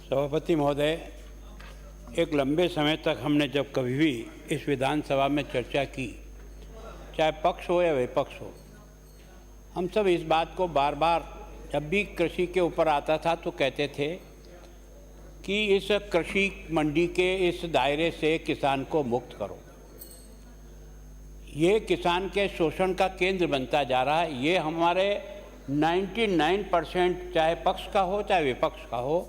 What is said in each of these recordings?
सभापति महोदय, एक लंबे समय तक हमने जब कभी भी इस विधानसभा में चर्चा की, चाहे पक्ष हो या विपक्ष हो, हम सब इस बात को बार बार जब भी कृषि के ऊपर आता था तो कहते थे कि इस कृषि मंडी के इस दायरे से किसान को मुक्त करो। ये किसान के शोषण का केंद्र बनता जा रहा है। ये हमारे 99% चाहे पक्ष का हो चाहे विपक्ष का हो,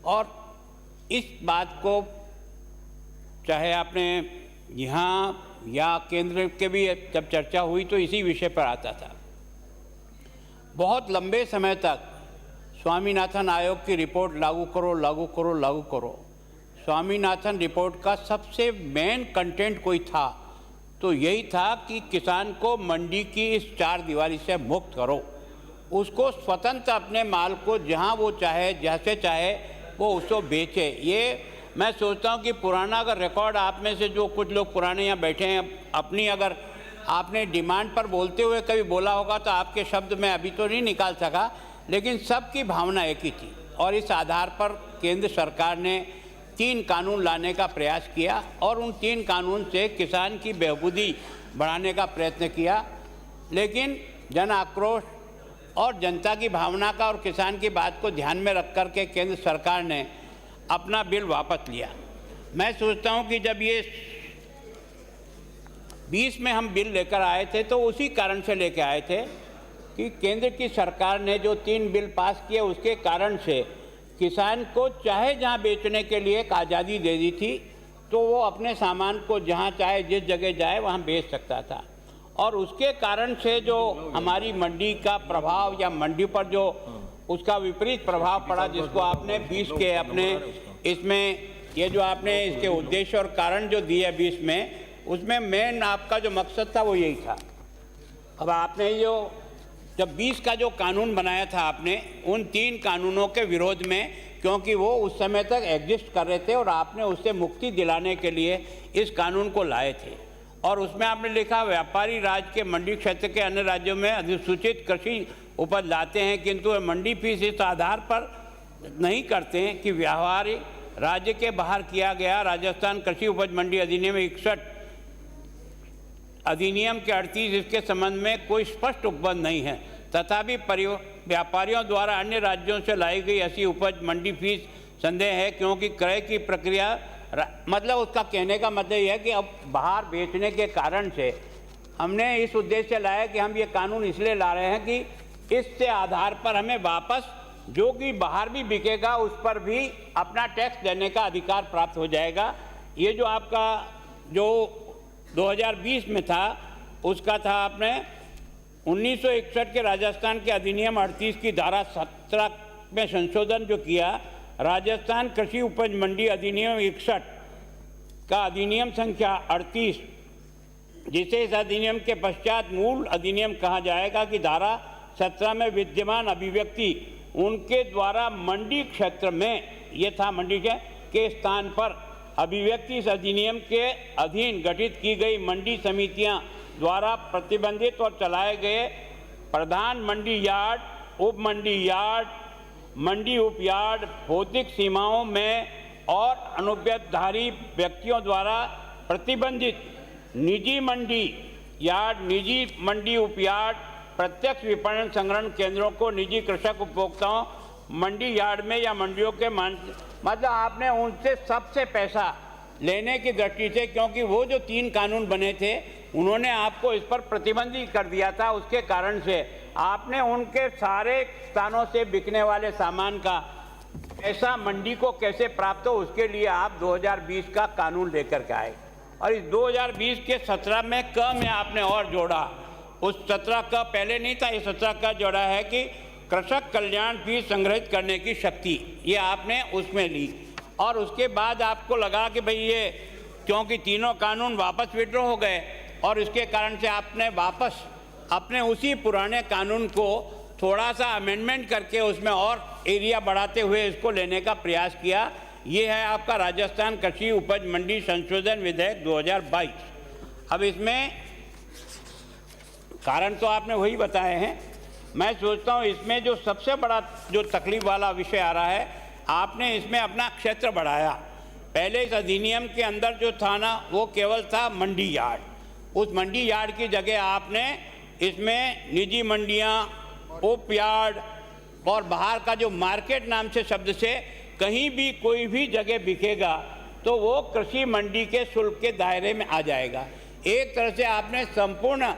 और इस बात को चाहे आपने यहाँ या केंद्र के भी जब चर्चा हुई तो इसी विषय पर आता था। बहुत लंबे समय तक स्वामीनाथन आयोग की रिपोर्ट लागू करो लागू करो लागू करो। स्वामीनाथन रिपोर्ट का सबसे मेन कंटेंट कोई था तो यही था कि किसान को मंडी की इस चार दीवारी से मुक्त करो, उसको स्वतंत्र अपने माल को जहाँ वो चाहे जैसे चाहे वो उसको बेचे। ये मैं सोचता हूँ कि पुराना अगर रिकॉर्ड आप में से जो कुछ लोग पुराने यहाँ बैठे हैं, अपनी अगर आपने डिमांड पर बोलते हुए कभी बोला होगा तो आपके शब्द मैं अभी तो नहीं निकाल सका, लेकिन सबकी भावना एक ही थी। और इस आधार पर केंद्र सरकार ने 3 कानून लाने का प्रयास किया और उन 3 कानून से किसान की बहबूदी बढ़ाने का प्रयत्न किया। लेकिन जन आक्रोश और जनता की भावना का और किसान की बात को ध्यान में रख कर के केंद्र सरकार ने अपना बिल वापस लिया। मैं सोचता हूं कि जब ये 20 में हम बिल लेकर आए थे तो उसी कारण से लेकर आए थे कि केंद्र की सरकार ने जो 3 बिल पास किए उसके कारण से किसान को चाहे जहां बेचने के लिए एक आज़ादी दे दी थी, तो वो अपने सामान को जहां चाहे जिस जगह जाए वहां बेच सकता था। और उसके कारण से जो हमारी मंडी का प्रभाव या मंडी पर जो उसका विपरीत प्रभाव पड़ा, जिसको आपने 20 के अपने इसमें ये जो आपने इसके उद्देश्य और कारण जो दिए 20 में, उसमें मेन आपका जो मकसद था वो यही था। अब आपने जो जब 20 का जो कानून बनाया था आपने उन 3 कानूनों के विरोध में, क्योंकि वो उस समय तक एग्जिस्ट कर रहे थे और आपने उससे मुक्ति दिलाने के लिए इस कानून को लाए थे। और उसमें आपने लिखा व्यापारी राज्य के मंडी क्षेत्र के अन्य राज्यों में अधिसूचित कृषि उपज लाते हैं, किंतु मंडी फीस इस आधार पर नहीं करते हैं कि व्यापारी राज्य के बाहर किया गया राजस्थान कृषि उपज मंडी अधिनियम 61 अधिनियम के 38 इसके संबंध में कोई स्पष्ट उपबंध नहीं है। तथापि व्यापारियों द्वारा अन्य राज्यों से लाई गई ऐसी उपज मंडी फीस संदेह है, क्योंकि क्रय की प्रक्रिया मतलब उसका कहने का मतलब यह है कि अब बाहर बेचने के कारण से हमने इस उद्देश्य से लाया कि हम ये कानून इसलिए ला रहे हैं कि इससे आधार पर हमें वापस जो कि बाहर भी बिकेगा उस पर भी अपना टैक्स देने का अधिकार प्राप्त हो जाएगा। ये जो आपका जो 2020 में था उसका था आपने 1961 के राजस्थान के अधिनियम 38 की धारा 17 में संशोधन जो किया, राजस्थान कृषि उपज मंडी अधिनियम 61 का अधिनियम संख्या 38, जिसे इस अधिनियम के पश्चात मूल अधिनियम कहा जाएगा कि धारा 17 में विद्यमान अभिव्यक्ति उनके द्वारा मंडी क्षेत्र में, ये था मंडी के स्थान पर अभिव्यक्ति इस अधिनियम के अधीन गठित की गई मंडी समितियां द्वारा प्रतिबंधित और चलाए गए प्रधान मंडी यार्ड, उप मंडी यार्ड, मंडी उप यार्ड, भौतिक सीमाओं में और अनुज्ञाधारी व्यक्तियों द्वारा प्रतिबंधित निजी मंडी यार्ड, निजी मंडी उप यार्ड, प्रत्यक्ष विपणन संग्रहण केंद्रों को निजी कृषक उपभोक्ताओं मंडी यार्ड में या मंडियों के मतलब आपने उनसे सबसे पैसा लेने की दृष्टि से, क्योंकि वो जो 3 कानून बने थे उन्होंने आपको इस पर प्रतिबंधित कर दिया था। उसके कारण से आपने उनके सारे स्थानों से बिकने वाले सामान का पैसा मंडी को कैसे प्राप्त हो, उसके लिए आप 2020 का कानून लेकर के आए। और इस 2020 के 17 में क में आपने और जोड़ा, उस 17 का पहले नहीं था, ये 17 का जोड़ा है कि कृषक कल्याण फीस संग्रहित करने की शक्ति, ये आपने उसमें ली। और उसके बाद आपको लगा कि भाई ये क्योंकि तीनों कानून वापस विड्रॉ हो गए और इसके कारण से आपने वापस अपने उसी पुराने कानून को थोड़ा सा अमेंडमेंट करके उसमें और एरिया बढ़ाते हुए इसको लेने का प्रयास किया। ये है आपका राजस्थान कृषि उपज मंडी संशोधन विधेयक 2022। अब इसमें कारण तो आपने वही बताए हैं। मैं सोचता हूँ इसमें जो सबसे बड़ा जो तकलीफ वाला विषय आ रहा है, आपने इसमें अपना क्षेत्र बढ़ाया। पहले इस अधिनियम के अंदर जो था ना, वो केवल था मंडी यार्ड। उस मंडी यार्ड की जगह आपने इसमें निजी मंडियां, ओप यार्ड और बाहर का जो मार्केट नाम से शब्द से कहीं भी कोई भी जगह बिकेगा तो वो कृषि मंडी के शुल्क के दायरे में आ जाएगा। एक तरह से आपने संपूर्ण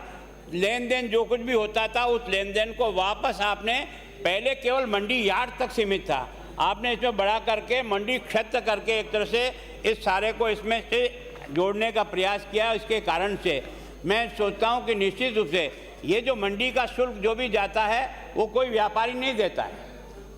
लेन देन जो कुछ भी होता था उस लेन देन को वापस आपने, पहले केवल मंडी यार्ड तक सीमित था, आपने इसमें बड़ा करके मंडी क्षेत्र करके एक तरह से इस सारे को इसमें से जोड़ने का प्रयास किया। इसके कारण से मैं सोचता हूं कि निश्चित रूप से ये जो मंडी का शुल्क जो भी जाता है वो कोई व्यापारी नहीं देता है,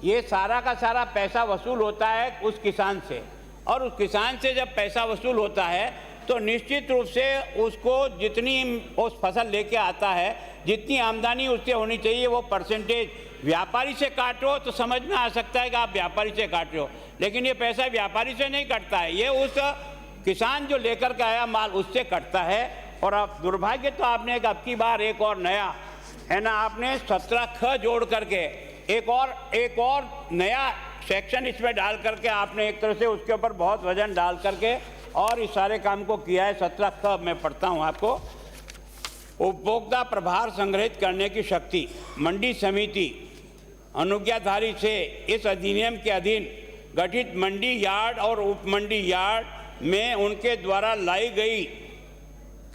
ये सारा का सारा पैसा वसूल होता है उस किसान से, और उस किसान से जब पैसा वसूल होता है तो निश्चित रूप से उसको जितनी उस फसल लेके आता है, जितनी आमदनी उससे होनी चाहिए, वो परसेंटेज व्यापारी से काटो तो समझ में आ सकता है कि आप व्यापारी से काट रहे हो, लेकिन ये पैसा व्यापारी से नहीं कटता है, ये उस किसान जो लेकर के आया माल उससे कटता है। और अब दुर्भाग्य तो आपने अब की बार एक और नया है ना, आपने 17 ख जोड़ करके एक और नया सेक्शन इसमें डाल करके आपने एक तरह से उसके ऊपर बहुत वजन डाल करके और इस सारे काम को किया है। 17 ख मैं पढ़ता हूँ आपको। उपभोक्ता प्रभार संग्रहित करने की शक्ति मंडी समिति अनुज्ञाधारी से इस अधिनियम के अधीन गठित मंडी यार्ड और उपमंडी यार्ड में उनके द्वारा लाई गई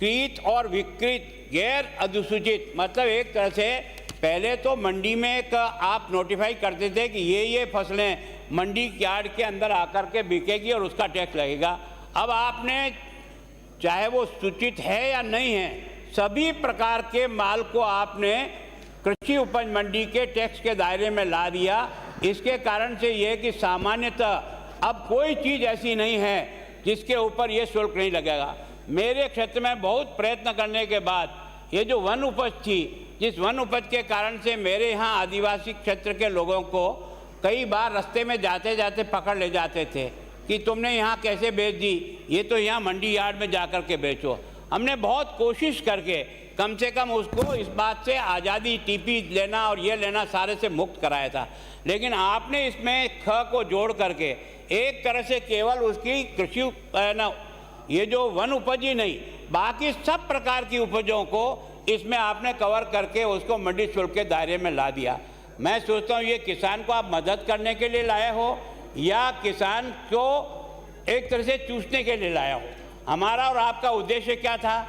कृत और विकृत गैर अधिसूचित, मतलब एक तरह से पहले तो मंडी में एक आप नोटिफाई करते थे कि ये फसलें मंडी यार्ड के अंदर आकर के बिकेगी और उसका टैक्स लगेगा। अब आपने चाहे वो सूचित है या नहीं है, सभी प्रकार के माल को आपने कृषि उपज मंडी के टैक्स के दायरे में ला दिया। इसके कारण से ये कि सामान्यतः अब कोई चीज़ ऐसी नहीं है जिसके ऊपर ये शुल्क नहीं लगेगा। मेरे क्षेत्र में बहुत प्रयत्न करने के बाद ये जो वन उपज थी, जिस वन उपज के कारण से मेरे यहाँ आदिवासी क्षेत्र के लोगों को कई बार रास्ते में जाते जाते पकड़ ले जाते थे कि तुमने यहाँ कैसे बेच दी, ये तो यहाँ मंडी यार्ड में जाकर के बेचो। हमने बहुत कोशिश करके कम से कम उसको इस बात से आज़ादी, टीपी लेना और ये लेना सारे से मुक्त कराया था, लेकिन आपने इसमें ख को जोड़ करके एक तरह से केवल उसकी कृषि ना, ये जो वन उपज ही नहीं, बाकी सब प्रकार की उपजों को इसमें आपने कवर करके उसको मंडी शुल्क के दायरे में ला दिया। मैं सोचता हूँ ये किसान को आप मदद करने के लिए लाए हो या किसान को एक तरह से चूसने के लिए लाया हो। हमारा और आपका उद्देश्य क्या था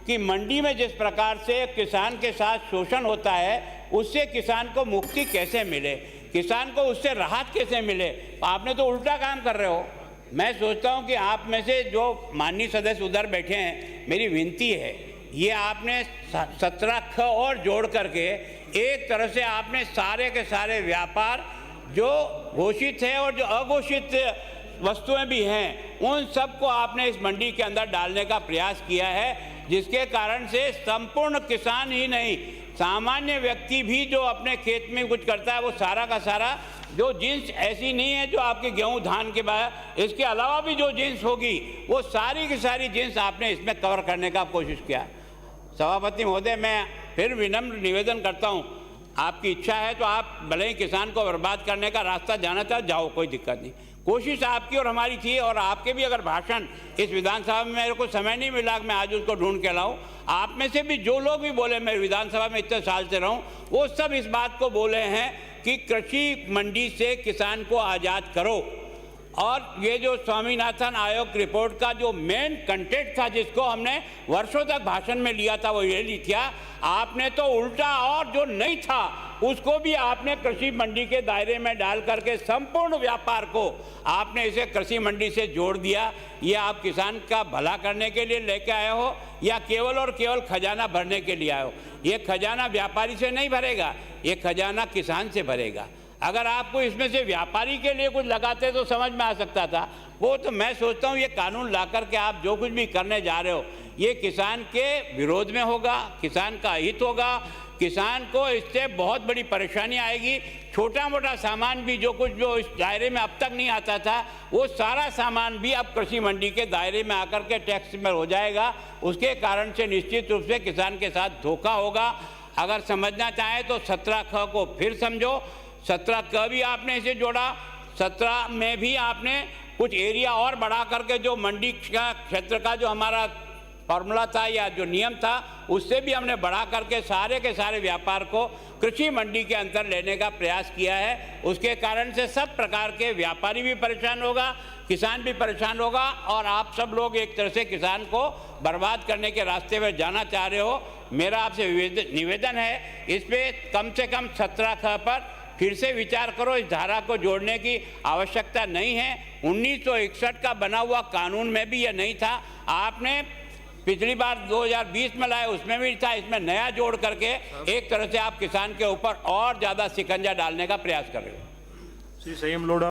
कि मंडी में जिस प्रकार से किसान के साथ शोषण होता है उससे किसान को मुक्ति कैसे मिले, किसान को उससे राहत कैसे मिले। आपने तो उल्टा काम कर रहे हो। मैं सोचता हूं कि आप में से जो माननीय सदस्य उधर बैठे हैं, मेरी विनती है, ये आपने 17 ख और जोड़ करके एक तरह से आपने सारे के सारे व्यापार जो घोषित है और जो अघोषित वस्तुएं भी हैं उन सब को आपने इस मंडी के अंदर डालने का प्रयास किया है, जिसके कारण से संपूर्ण किसान ही नहीं, सामान्य व्यक्ति भी जो अपने खेत में कुछ करता है वो सारा का सारा जो जींस ऐसी नहीं है जो आपके गेहूं धान के बाद, इसके अलावा भी जो जींस होगी वो सारी की सारी जींस आपने इसमें कवर करने का कोशिश किया। सभापति महोदय, मैं फिर विनम्र निवेदन करता हूं, आपकी इच्छा है तो आप भले ही किसान को बर्बाद करने का रास्ता जाना चाहो, जाओ, कोई दिक्कत नहीं। कोशिश आपकी और हमारी थी, और आपके भी अगर भाषण इस विधानसभा में मेरे को समय नहीं मिला कि मैं आज उसको ढूंढ के लाऊं, आप में से भी जो लोग भी बोले, मैं विधानसभा में इतने साल से रहूं, वो सब इस बात को बोले हैं कि कृषि मंडी से किसान को आज़ाद करो। और ये जो स्वामीनाथन आयोग रिपोर्ट का जो मेन कंटेंट था जिसको हमने वर्षों तक भाषण में लिया था वो ये लिखा, आपने तो उल्टा और जो नहीं था उसको भी आपने कृषि मंडी के दायरे में डाल करके संपूर्ण व्यापार को आपने इसे कृषि मंडी से जोड़ दिया। ये आप किसान का भला करने के लिए लेके आए हो या केवल और केवल खजाना भरने के लिए आए हो? ये खजाना व्यापारी से नहीं भरेगा, ये खजाना किसान से भरेगा। अगर आपको इसमें से व्यापारी के लिए कुछ लगाते तो समझ में आ सकता था, वो तो मैं सोचता हूँ ये कानून ला करके आप जो कुछ भी करने जा रहे हो ये किसान के विरोध में होगा, किसान का हित होगा, किसान को इससे बहुत बड़ी परेशानी आएगी। छोटा मोटा सामान भी जो कुछ जो इस दायरे में अब तक नहीं आता था वो सारा सामान भी अब कृषि मंडी के दायरे में आकर के टैक्स में हो जाएगा। उसके कारण से निश्चित रूप से किसान के साथ धोखा होगा। अगर समझना चाहें तो 17 ख को फिर समझो, 17 क भी आपने इसे जोड़ा, 17 में भी आपने कुछ एरिया और बढ़ा करके जो मंडी का क्षेत्र का जो हमारा फॉर्मूला था या जो नियम था उससे भी हमने बढ़ा करके सारे के सारे व्यापार को कृषि मंडी के अंदर लेने का प्रयास किया है। उसके कारण से सब प्रकार के व्यापारी भी परेशान होगा, किसान भी परेशान होगा और आप सब लोग एक तरह से किसान को बर्बाद करने के रास्ते में जाना चाह रहे हो। मेरा आपसे निवेदन है, इस पे कम से कम 17 पर फिर से विचार करो। इस धारा को जोड़ने की आवश्यकता नहीं है। 1961 का बना हुआ कानून में भी यह नहीं था। आपने पिछली बार 2020 में लाए, उसमें भी था। इसमें नया जोड़ करके एक तरह से आप किसान के ऊपर और ज़्यादा शिकंजा डालने का प्रयास कर रहे हो। श्री संयम लोढ़ा।